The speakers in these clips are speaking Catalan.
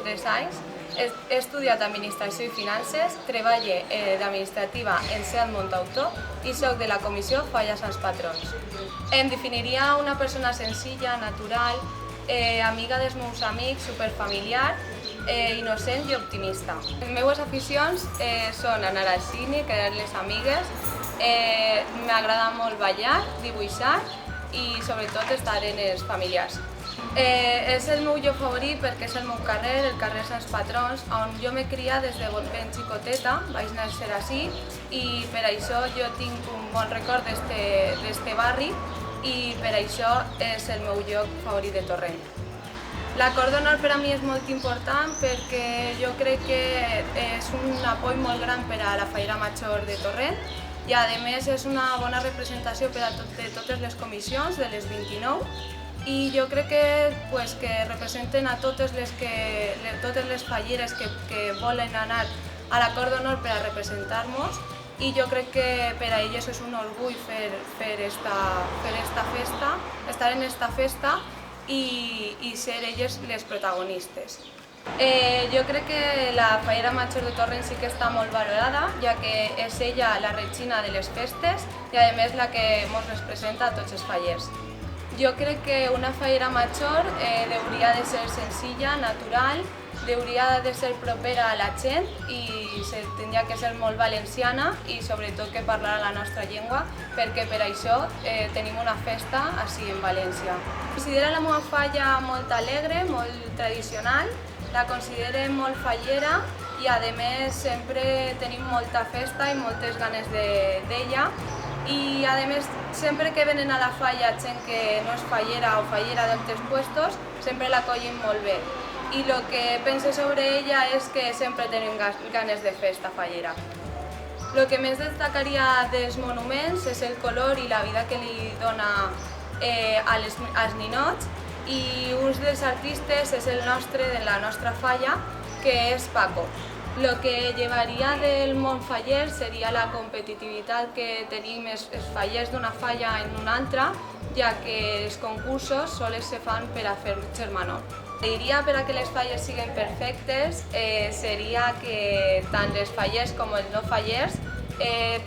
23 anys, he estudiat Administració i Finances, treballo d'administrativa en Seat Montautor i soc de la comissió Falla Sants Patrons. Em definiria una persona senzilla, natural, amiga dels meus amics, superfamiliar, innocent i optimista. Les meves aficions són anar al cine, quedar les amigues, m'agrada molt ballar, dibuixar i sobretot estar en els familiars. És el meu lloc favorit perquè és el meu carrer, el carrer Sants Patrons, on jo m'he criat des de ben xicoteta, vaig néixer ací i per això jo tinc un bon record d'este barri i per això és el meu lloc favorit de Torrent. L'acord d'honor per a mi és molt important perquè jo crec que és un apoy molt gran per a la Fallera Major de Torrent i a més és una bona representació per a totes les comissions de les 29 i jo crec que representen a totes les falleres que volen anar a l'acord d'honor per a representar-nos i jo crec que per a elles és un orgull fer esta festa, estar en esta festa i ser elles les protagonistes. Jo crec que la Fallera Major de Torrent sí que està molt valorada, ja que és ella la regina de les festes i a més la que ens representa a tots els fallers. Jo crec que una Fallera Major hauria de ser senzilla, natural, hauria de ser propera a la gent i hauria de ser molt valenciana i sobretot que parlar la nostra llengua perquè per això tenim una festa ací en València. Considero la meva falla molt alegre, molt tradicional, la considero molt fallera i a més sempre tenim molta festa i moltes ganes d'ella i a més sempre que venen a la falla gent que no és fallera o fallera d'altres puestos sempre l'acollen molt bé i el que penso sobre ella és que sempre tenim ganes de festa fallera. El que més destacaria dels monuments és el color i la vida que li dona als ninots i un dels artistes és el nostre, de la nostra falla, que és Paco. El que llevaria del món faller seria la competitivitat que tenim els fallers d'una falla en una altra, ja que els concursos sols se fan per a fer germanor. Diria per a que les falles siguin perfectes seria que tant els fallers com els no fallers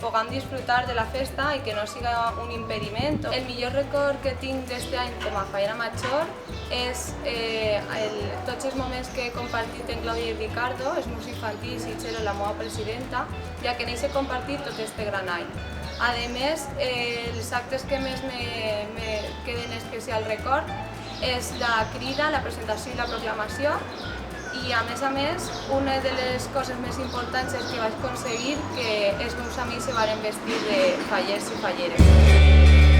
puguem disfrutar de la festa i que no siga un impediment. El millor record que tinc d'aquest any com a Fallera Major és tots els moments que he compartit amb Clàudia i Ricardo, els meus infantils i Txelo, la meva presidenta, ja que n'he compartit tot aquest gran any. A més, els actes que més me queden especial record és la crida, la presentació i la proclamació i a més, una de les coses més importants és que vaig aconseguir que els meus amics se van vestir de fallers i falleres.